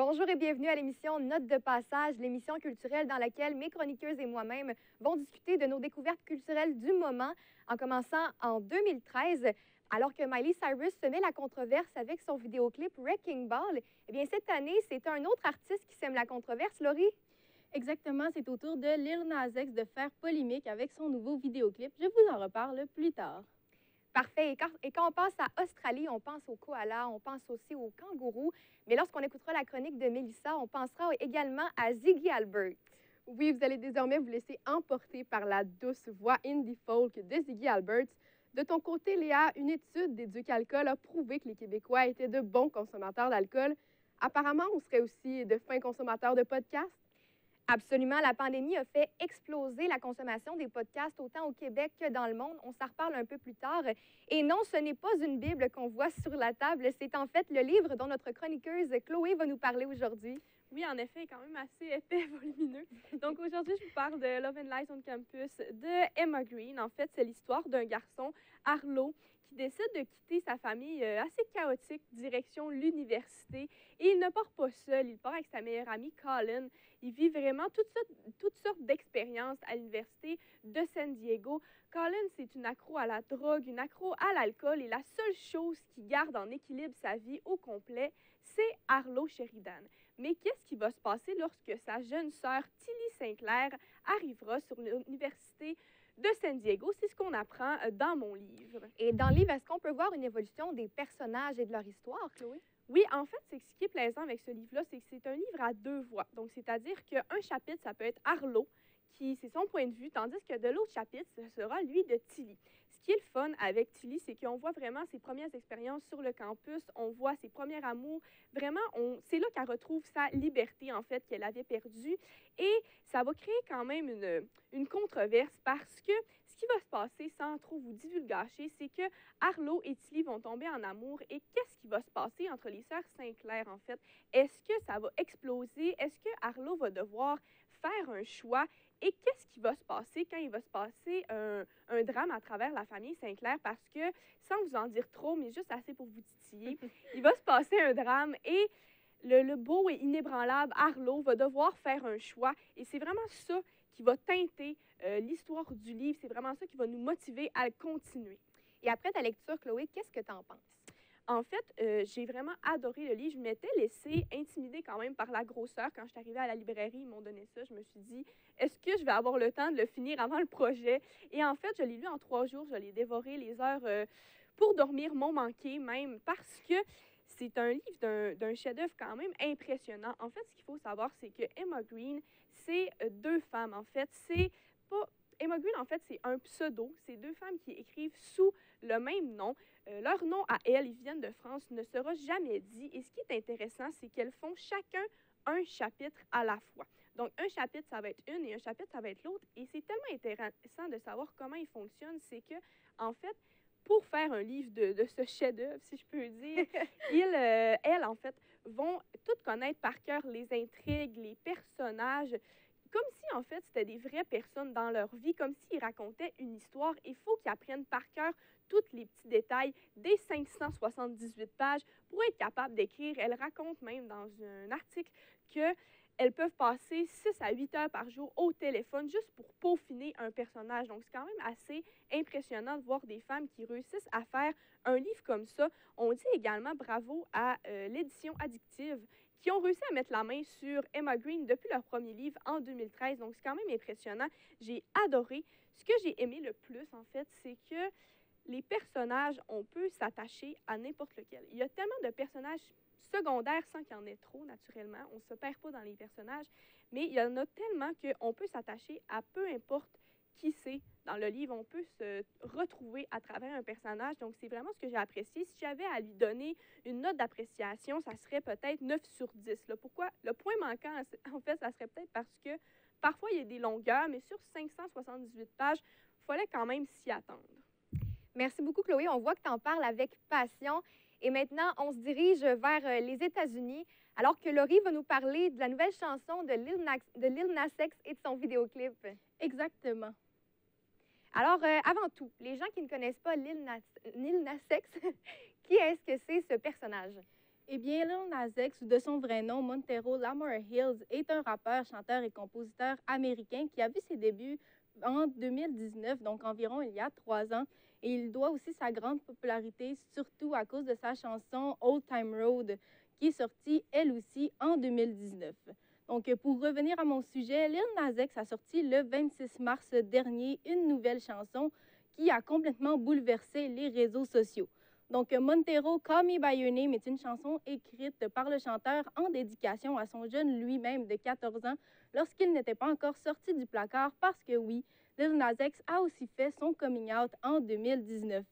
Bonjour et bienvenue à l'émission Notes de passage, l'émission culturelle dans laquelle mes chroniqueuses et moi-même vont discuter de nos découvertes culturelles du moment, en commençant en 2013, alors que Miley Cyrus semait la controverse avec son vidéoclip Wrecking Ball. Eh bien, cette année, c'est un autre artiste qui sème la controverse, Laurie. Exactement, c'est au tour de Lil Nas X de faire polémique avec son nouveau vidéoclip. Je vous en reparle plus tard. Parfait. Et quand on pense à Australie, on pense aux koalas, on pense aussi aux kangourous. Mais lorsqu'on écoutera la chronique de Mélissa, on pensera également à Ziggy Albert. Oui, vous allez désormais vous laisser emporter par la douce voix indie folk de Ziggy Albert. De ton côté, Léa, une étude d'Éducalcool a prouvé que les Québécois étaient de bons consommateurs d'alcool. Apparemment, on serait aussi de fins consommateurs de podcasts. Absolument, la pandémie a fait exploser la consommation des podcasts autant au Québec que dans le monde. On s'en reparle un peu plus tard. Et non, ce n'est pas une Bible qu'on voit sur la table, c'est en fait le livre dont notre chroniqueuse Chloé va nous parler aujourd'hui. Oui, en effet, quand même assez épais, volumineux. Donc aujourd'hui, je vous parle de Love and Lies on Campus de Emma Green. En fait, c'est l'histoire d'un garçon, Arlo, qui décide de quitter sa famille assez chaotique, direction l'université. Et il ne part pas seul, il part avec sa meilleure amie, Colin. Il vit vraiment toutes sortes d'expériences à l'université de San Diego. Colin, c'est une accro à la drogue, une accro à l'alcool, et la seule chose qui garde en équilibre sa vie au complet, c'est Arlo Sheridan. Mais qu'est-ce qui va se passer lorsque sa jeune sœur, Tilly Sinclair, arrivera sur l'université de San Diego? C'est ce qu'on apprend dans mon livre. Et dans le livre, est-ce qu'on peut voir une évolution des personnages et de leur histoire, Chloé? Oui, en fait, c'est ce qui est plaisant avec ce livre-là, c'est que c'est un livre à deux voix. Donc, c'est-à-dire qu'un chapitre, ça peut être Arlo, qui c'est son point de vue, tandis que de l'autre chapitre, ce sera lui de Tilly. Ce qui est le fun avec Tilly, c'est qu'on voit vraiment ses premières expériences sur le campus, on voit ses premiers amours. Vraiment, c'est là qu'elle retrouve sa liberté, en fait, qu'elle avait perdue. Et ça va créer quand même une controverse parce que ce qui va se passer, sans trop vous divulgacher, c'est que Arlo et Tilly vont tomber en amour. Et qu'est-ce qui va se passer entre les sœurs Sinclair, en fait? Est-ce que ça va exploser? Est-ce que Arlo va devoir faire un choix? Et qu'est-ce qui va se passer quand il va se passer un drame à travers la famille Sinclair? Parce que, sans vous en dire trop, mais juste assez pour vous titiller, il va se passer un drame et le beau et inébranlable Arlo va devoir faire un choix. Et c'est vraiment ça qui va teinter l'histoire du livre. C'est vraiment ça qui va nous motiver à le continuer. Et après ta lecture, Chloé, qu'est-ce que tu en penses? En fait, j'ai vraiment adoré le livre. Je m'étais laissée intimider quand même par la grosseur. Quand je suis arrivée à la librairie, ils m'ont donné ça. Je me suis dit, est-ce que je vais avoir le temps de le finir avant le projet? Et en fait, je l'ai lu en 3 jours. Je l'ai dévoré. Les heures pour dormir m'ont manqué même parce que c'est un livre d'un chef-d'œuvre quand même impressionnant. En fait, ce qu'il faut savoir, c'est que Emma Green, c'est 2 femmes. En fait, c'est pas... Emma Green, en fait, c'est un pseudo. C'est 2 femmes qui écrivent sous le même nom. Leur nom à elles, ils viennent de France, ne sera jamais dit. Et ce qui est intéressant, c'est qu'elles font chacun un chapitre à la fois. Donc, un chapitre, ça va être une et un chapitre, ça va être l'autre. Et c'est tellement intéressant de savoir comment ils fonctionnent. C'est que, en fait, pour faire un livre de ce chef-d'œuvre, si je peux dire, elles, en fait, vont toutes connaître par cœur les intrigues, les personnages, comme si, en fait, c'était des vraies personnes dans leur vie, comme s'ils racontaient une histoire. Il faut qu'ils apprennent par cœur tous les petits détails des 578 pages pour être capable d'écrire. Elle raconte même dans un article qu'elles peuvent passer 6 à 8 heures par jour au téléphone juste pour peaufiner un personnage. Donc, c'est quand même assez impressionnant de voir des femmes qui réussissent à faire un livre comme ça. On dit également bravo à l'édition Addictive qui ont réussi à mettre la main sur Emma Green depuis leur premier livre en 2013. Donc, c'est quand même impressionnant. J'ai adoré. Ce que j'ai aimé le plus, en fait, c'est que les personnages, on peut s'attacher à n'importe lequel. Il y a tellement de personnages secondaires sans qu'il y en ait trop, naturellement. On ne se perd pas dans les personnages, mais il y en a tellement qu'on peut s'attacher à peu importe qui c'est dans le livre. On peut se retrouver à travers un personnage. Donc, c'est vraiment ce que j'ai apprécié. Si j'avais à lui donner une note d'appréciation, ça serait peut-être 9 sur 10. Là. Pourquoi? Le point manquant, en fait, ça serait peut-être parce que parfois, il y a des longueurs, mais sur 578 pages, il fallait quand même s'y attendre. Merci beaucoup, Chloé. On voit que tu en parles avec passion. Et maintenant, on se dirige vers les États-Unis, alors que Laurie va nous parler de la nouvelle chanson de Lil Nas X et de son vidéoclip. Exactement. Alors, avant tout, les gens qui ne connaissent pas Lil Nas X, qui est-ce que c'est ce personnage? Eh bien, Lil Nas X, ou de son vrai nom, Montero Lamar Hills, est un rappeur, chanteur et compositeur américain qui a vu ses débuts en 2019, donc environ il y a 3 ans. Et il doit aussi sa grande popularité surtout à cause de sa chanson Old Time Road, qui est sortie elle aussi en 2019. Donc, pour revenir à mon sujet, Lil Nas X a sorti le 26 mars dernier une nouvelle chanson qui a complètement bouleversé les réseaux sociaux. Donc, Montero, Call Me By Your Name est une chanson écrite par le chanteur en dédication à son jeune lui-même de 14 ans lorsqu'il n'était pas encore sorti du placard parce que oui, Lil Nas X a aussi fait son coming out en 2019.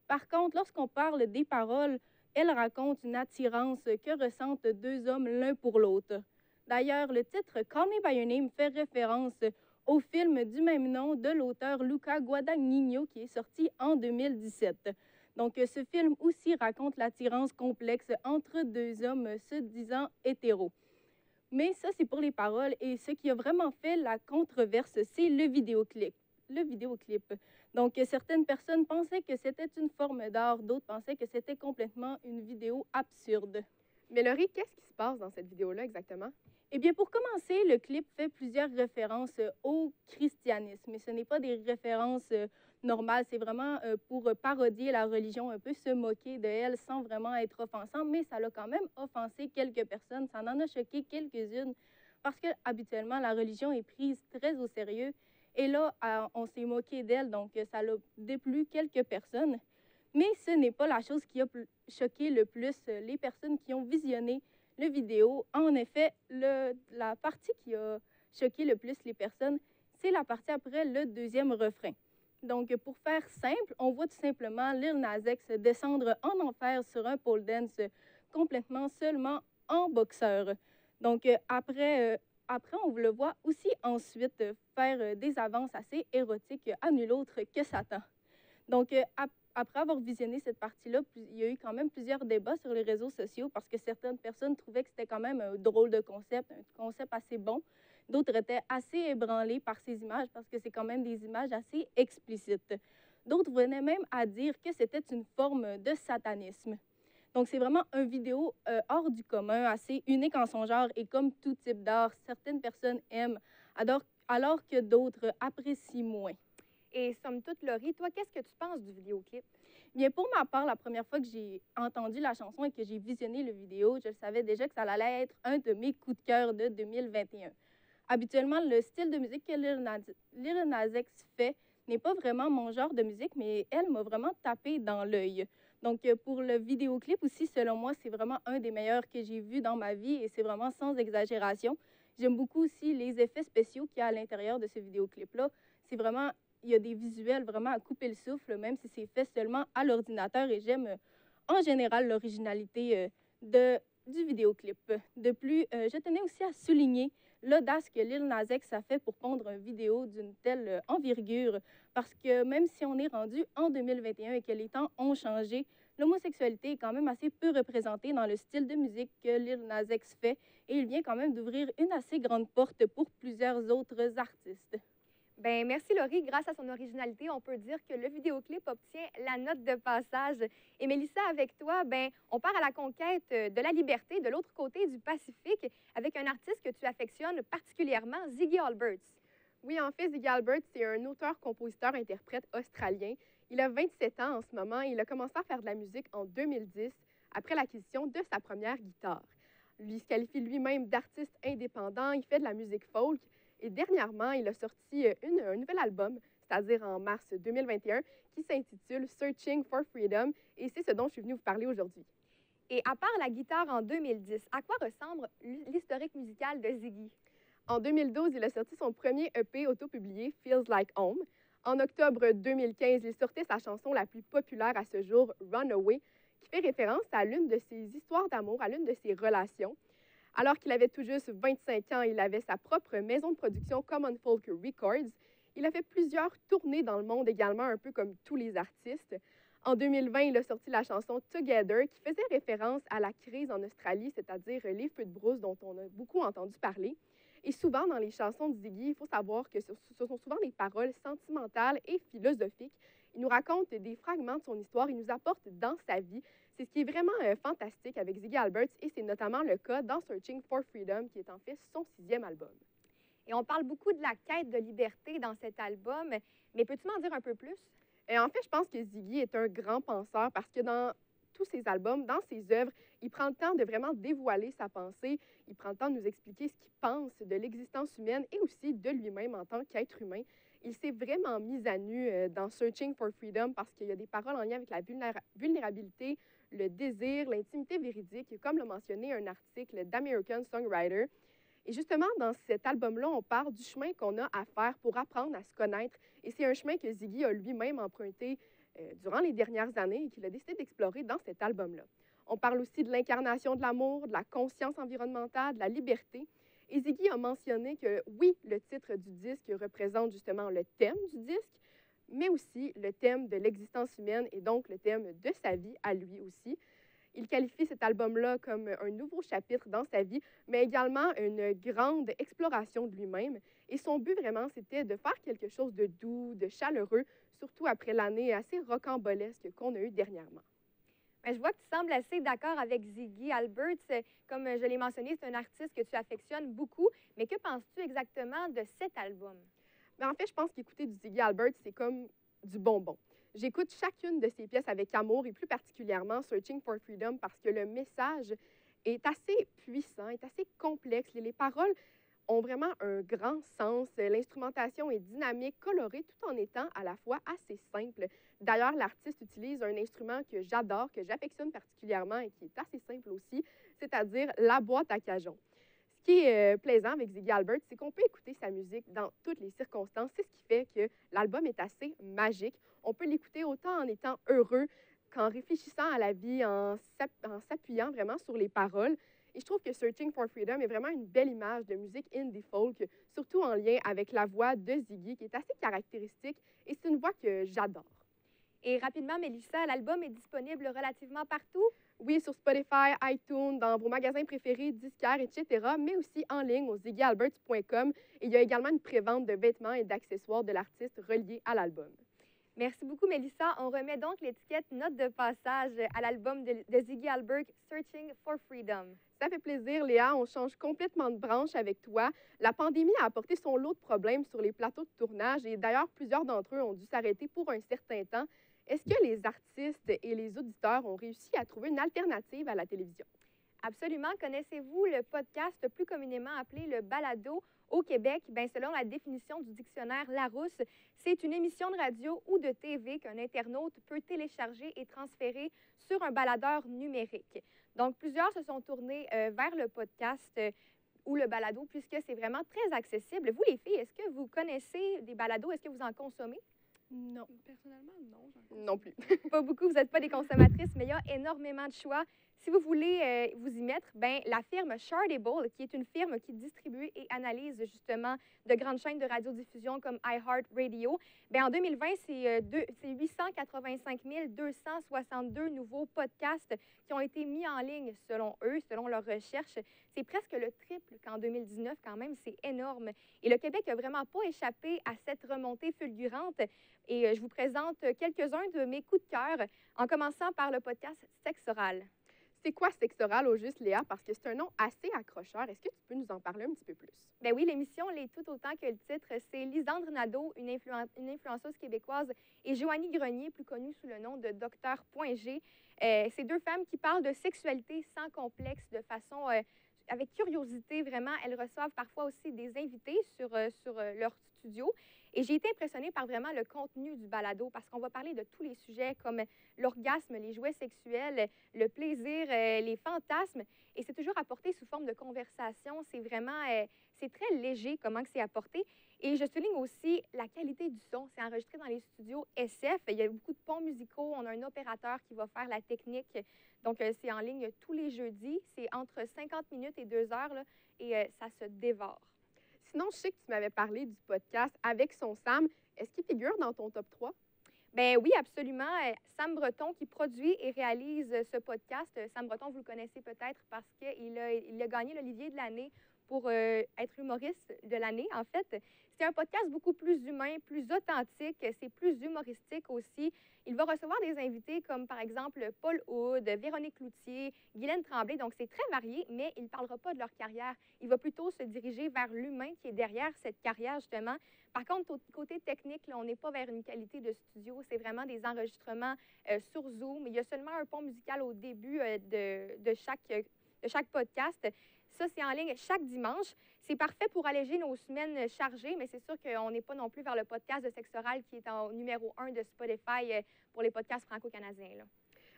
Par contre, lorsqu'on parle des paroles, elle raconte une attirance que ressentent deux hommes l'un pour l'autre. D'ailleurs, le titre Call Me By Your Name fait référence au film du même nom de l'auteur Luca Guadagnino qui est sorti en 2017. Donc, ce film aussi raconte l'attirance complexe entre deux hommes se disant hétéros. Mais ça, c'est pour les paroles. Et ce qui a vraiment fait la controverse, c'est le vidéoclip. Donc, certaines personnes pensaient que c'était une forme d'art, d'autres pensaient que c'était complètement une vidéo absurde. Mais Laurie, qu'est-ce qui se passe dans cette vidéo-là exactement? Eh bien, pour commencer, le clip fait plusieurs références au christianisme. Et ce n'est pas des références normales, c'est vraiment pour parodier la religion, un peu se moquer de elle sans vraiment être offensant, mais ça l'a quand même offensé quelques personnes, ça en a choqué quelques-unes, parce que habituellement, la religion est prise très au sérieux. Et là, on s'est moqué d'elle, donc ça l'a déplu quelques personnes. Mais ce n'est pas la chose qui a choqué le plus les personnes qui ont visionné le vidéo. En effet, la partie qui a choqué le plus les personnes, c'est la partie après le deuxième refrain. Donc, pour faire simple, on voit tout simplement Lil Nas X descendre en enfer sur un pole dance complètement seulement en boxeur. Donc, après, on le voit aussi ensuite faire des avances assez érotiques à nul autre que Satan. Donc, après avoir visionné cette partie-là, il y a eu quand même plusieurs débats sur les réseaux sociaux parce que certaines personnes trouvaient que c'était quand même un drôle de concept, un concept assez bon. D'autres étaient assez ébranlés par ces images parce que c'est quand même des images assez explicites. D'autres venaient même à dire que c'était une forme de satanisme. Donc, c'est vraiment une vidéo hors du commun, assez unique en son genre et comme tout type d'art, certaines personnes aiment, alors que d'autres apprécient moins. Et somme toute, Laurie, toi, qu'est-ce que tu penses du vidéoclip? Bien, pour ma part, la première fois que j'ai entendu la chanson et que j'ai visionné le vidéo, je savais déjà que ça allait être un de mes coups de cœur de 2021. Habituellement, le style de musique que Lil Nas X fait n'est pas vraiment mon genre de musique, mais elle m'a vraiment tapé dans l'œil. Donc, pour le vidéoclip aussi, selon moi, c'est vraiment un des meilleurs que j'ai vu dans ma vie et c'est vraiment sans exagération. J'aime beaucoup aussi les effets spéciaux qu'il y a à l'intérieur de ce vidéoclip-là. C'est vraiment, il y a des visuels vraiment à couper le souffle, même si c'est fait seulement à l'ordinateur et j'aime en général l'originalité du vidéoclip. De plus, je tenais aussi à souligner l'audace que Lil Nas X a fait pour pondre une vidéo d'une telle envergure, parce que même si on est rendu en 2021 et que les temps ont changé, l'homosexualité est quand même assez peu représentée dans le style de musique que Lil Nas X fait, et il vient quand même d'ouvrir une assez grande porte pour plusieurs autres artistes. Ben merci Laurie. Grâce à son originalité, on peut dire que le vidéoclip obtient la note de passage. Et Mélissa, avec toi, ben on part à la conquête de la liberté de l'autre côté du Pacifique avec un artiste que tu affectionnes particulièrement, Ziggy Alberts. Oui, en fait, Ziggy Alberts, c'est un auteur, compositeur, interprète australien. Il a 27 ans en ce moment et il a commencé à faire de la musique en 2010 après l'acquisition de sa première guitare. Lui, il se qualifie lui-même d'artiste indépendant, il fait de la musique folk. Et dernièrement, il a sorti un nouvel album, c'est-à-dire en mars 2021, qui s'intitule Searching for Freedom. Et c'est ce dont je suis venue vous parler aujourd'hui. Et à part la guitare en 2010, à quoi ressemble l'historique musical de Ziggy? En 2012, il a sorti son premier EP autopublié, Feels Like Home. En octobre 2015, il sortait sa chanson la plus populaire à ce jour, Runaway, qui fait référence à l'une de ses histoires d'amour, à l'une de ses relations. Alors qu'il avait tout juste 25 ans, il avait sa propre maison de production Common Folk Records. Il a fait plusieurs tournées dans le monde également, un peu comme tous les artistes. En 2020, il a sorti la chanson Together, qui faisait référence à la crise en Australie, c'est-à-dire les feux de brousse dont on a beaucoup entendu parler. Et souvent, dans les chansons de Ziggy, il faut savoir que ce sont souvent des paroles sentimentales et philosophiques. Il nous raconte des fragments de son histoire, il nous apporte dans sa vie. C'est ce qui est vraiment fantastique avec Ziggy Alberts et c'est notamment le cas dans Searching for Freedom, qui est en fait son 6e album. Et on parle beaucoup de la quête de liberté dans cet album, mais peux-tu m'en dire un peu plus? En fait, je pense que Ziggy est un grand penseur parce que dans tous ses albums, dans ses œuvres, il prend le temps de vraiment dévoiler sa pensée, il prend le temps de nous expliquer ce qu'il pense de l'existence humaine et aussi de lui-même en tant qu'être humain. Il s'est vraiment mis à nu dans Searching for Freedom parce qu'il y a des paroles en lien avec la vulnérabilité, le désir, l'intimité véridique, comme l'a mentionné un article d'American Songwriter. Et justement, dans cet album-là, on parle du chemin qu'on a à faire pour apprendre à se connaître. Et c'est un chemin que Ziggy a lui-même emprunté durant les dernières années et qu'il a décidé d'explorer dans cet album-là. On parle aussi de l'incarnation de l'amour, de la conscience environnementale, de la liberté. Et Ziggy a mentionné que oui, le titre du disque représente justement le thème du disque, mais aussi le thème de l'existence humaine et donc le thème de sa vie à lui aussi. Il qualifie cet album-là comme un nouveau chapitre dans sa vie, mais également une grande exploration de lui-même. Et son but vraiment, c'était de faire quelque chose de doux, de chaleureux, surtout après l'année assez rocambolesque qu'on a eue dernièrement. Je vois que tu sembles assez d'accord avec Ziggy Alberts. Comme je l'ai mentionné, c'est un artiste que tu affectionnes beaucoup. Mais que penses-tu exactement de cet album? En fait, je pense qu'écouter du Ziggy Alberts, c'est comme du bonbon. J'écoute chacune de ses pièces avec amour et plus particulièrement Searching for Freedom parce que le message est assez puissant, est assez complexe. Les paroles ont vraiment un grand sens. L'instrumentation est dynamique, colorée, tout en étant à la fois assez simple. D'ailleurs, l'artiste utilise un instrument que j'adore, que j'affectionne particulièrement et qui est assez simple aussi, c'est-à-dire la boîte à cajon. Ce qui est plaisant avec Ziggy Alberts, c'est qu'on peut écouter sa musique dans toutes les circonstances. C'est ce qui fait que l'album est assez magique. On peut l'écouter autant en étant heureux qu'en réfléchissant à la vie, en s'appuyant vraiment sur les paroles. Et je trouve que Searching for Freedom est vraiment une belle image de musique indie folk, surtout en lien avec la voix de Ziggy, qui est assez caractéristique. Et c'est une voix que j'adore. Et rapidement, Mélissa, l'album est disponible relativement partout? Oui, sur Spotify, iTunes, dans vos magasins préférés, disquaires, etc., mais aussi en ligne au ziggyalberts.com. Et il y a également une prévente de vêtements et d'accessoires de l'artiste reliés à l'album. Merci beaucoup, Mélissa. On remet donc l'étiquette note de passage à l'album de Ziggy Alberts, Searching for Freedom. Ça fait plaisir, Léa. On change complètement de branche avec toi. La pandémie a apporté son lot de problèmes sur les plateaux de tournage et d'ailleurs, plusieurs d'entre eux ont dû s'arrêter pour un certain temps. Est-ce que les artistes et les auditeurs ont réussi à trouver une alternative à la télévision? Absolument. Connaissez-vous le podcast plus communément appelé le balado au Québec? Bien, selon la définition du dictionnaire Larousse, c'est une émission de radio ou de TV qu'un internaute peut télécharger et transférer sur un baladeur numérique. Donc, plusieurs se sont tournés vers le podcast ou le balado puisque c'est vraiment très accessible. Vous, les filles, est-ce que vous connaissez des balados? Est-ce que vous en consommez? Non. Personnellement, non. Non plus. Pas beaucoup, vous n'êtes pas des consommatrices, mais il y a énormément de choix. Si vous voulez vous y mettre, ben, la firme Chartable, qui est une firme qui distribue et analyse justement de grandes chaînes de radiodiffusion comme iHeartRadio, ben, en 2020, c'est 885 262 nouveaux podcasts qui ont été mis en ligne selon eux, selon leurs recherches. C'est presque le triple qu'en 2019 quand même, c'est énorme. Et le Québec n'a vraiment pas échappé à cette remontée fulgurante. Et je vous présente quelques-uns de mes coups de cœur, en commençant par le podcast Sexe Oral. C'est quoi Sexe Oral au juste, Léa? Parce que c'est un nom assez accrocheur. Est-ce que tu peux nous en parler un petit peu plus? Ben oui, l'émission l'est tout autant que le titre. C'est Lisandre Nadeau, une influenceuse québécoise, et Joanie Grenier, plus connue sous le nom de Dr.G. C'est deux femmes qui parlent de sexualité sans complexe, de façon avec curiosité, vraiment. Elles reçoivent parfois aussi des invités sur leur studio. Et j'ai été impressionnée par vraiment le contenu du balado parce qu'on va parler de tous les sujets comme l'orgasme, les jouets sexuels, le plaisir, les fantasmes. Et c'est toujours apporté sous forme de conversation. C'est vraiment, c'est très léger comment c'est apporté. Et je souligne aussi la qualité du son. C'est enregistré dans les studios SF. Il y a beaucoup de ponts musicaux. On a un opérateur qui va faire la technique. Donc, c'est en ligne tous les jeudis. C'est entre 50 minutes et 2 heures là, et ça se dévore. Sinon, je sais que tu m'avais parlé du podcast Avec son Sam. Est-ce qu'il figure dans ton top 3? Ben oui, absolument. Sam Breton qui produit et réalise ce podcast. Sam Breton, vous le connaissez peut-être parce qu'il a gagné l'Olivier de l'année pour être humoriste de l'année, en fait. C'est un podcast beaucoup plus humain, plus authentique, c'est plus humoristique aussi. Il va recevoir des invités comme par exemple Paul Hood, Véronique Cloutier, Guylaine Tremblay. Donc c'est très varié, mais il ne parlera pas de leur carrière. Il va plutôt se diriger vers l'humain qui est derrière cette carrière justement. Par contre, côté technique, là, on n'est pas vers une qualité de studio. C'est vraiment des enregistrements sur Zoom. Il y a seulement un pont musical au début de chaque podcast. Ça, c'est en ligne chaque dimanche. C'est parfait pour alléger nos semaines chargées, mais c'est sûr qu'on n'est pas non plus vers le podcast de sexe oral qui est en numéro 1 de Spotify pour les podcasts franco-canadiens, là.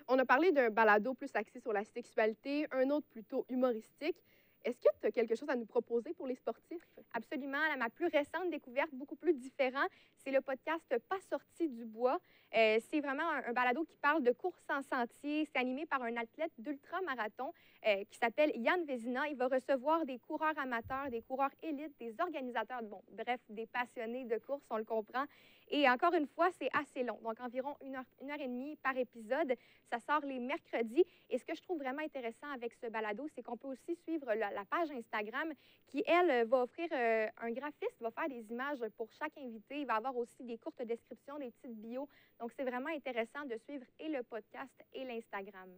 On a parlé d'un balado plus axé sur la sexualité, un autre plutôt humoristique. Est-ce que tu as quelque chose à nous proposer pour les sportifs? Absolument. Ma plus récente découverte, beaucoup plus différent, c'est le podcast Pas sorti du bois. C'est vraiment un balado qui parle de course en sentier. C'est animé par un athlète d'ultramarathon qui s'appelle Yann Vézina. Il va recevoir des coureurs amateurs, des coureurs élites, des organisateurs, bon, bref, des passionnés de course, on le comprend. Et encore une fois, c'est assez long, donc environ une heure et demie par épisode. Ça sort les mercredis. Et ce que je trouve vraiment intéressant avec ce balado, c'est qu'on peut aussi suivre la page Instagram qui, elle, va offrir un graphiste, va faire des images pour chaque invité. Il va avoir aussi des courtes descriptions, des petites bios. Donc, c'est vraiment intéressant de suivre et le podcast et l'Instagram.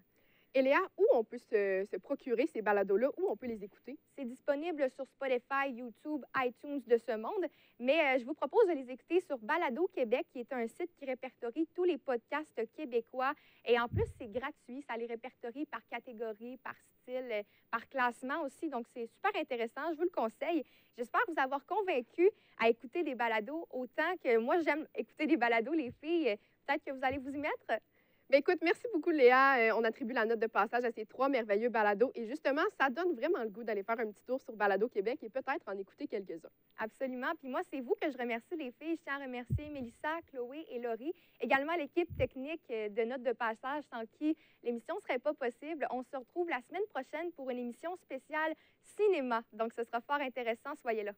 Et Léa, où on peut se procurer ces balados-là, où on peut les écouter? C'est disponible sur Spotify, YouTube, iTunes de ce monde, mais je vous propose de les écouter sur Balado Québec, qui est un site qui répertorie tous les podcasts québécois. Et en plus, c'est gratuit, ça les répertorie par catégorie, par style, par classement aussi. Donc, c'est super intéressant, je vous le conseille. J'espère vous avoir convaincu à écouter des balados autant que moi, j'aime écouter des balados, les filles. Peut-être que vous allez vous y mettre. Bien, écoute, merci beaucoup, Léa. On attribue la note de passage à ces 3 merveilleux balados. Et justement, ça donne vraiment le goût d'aller faire un petit tour sur Balado Québec et peut-être en écouter quelques-uns. Absolument. Puis moi, c'est vous que je remercie, les filles. Je tiens à remercier Mélissa, Chloé et Laurie. Également l'équipe technique de notes de passage sans qui l'émission ne serait pas possible. On se retrouve la semaine prochaine pour une émission spéciale cinéma. Donc, ce sera fort intéressant. Soyez là.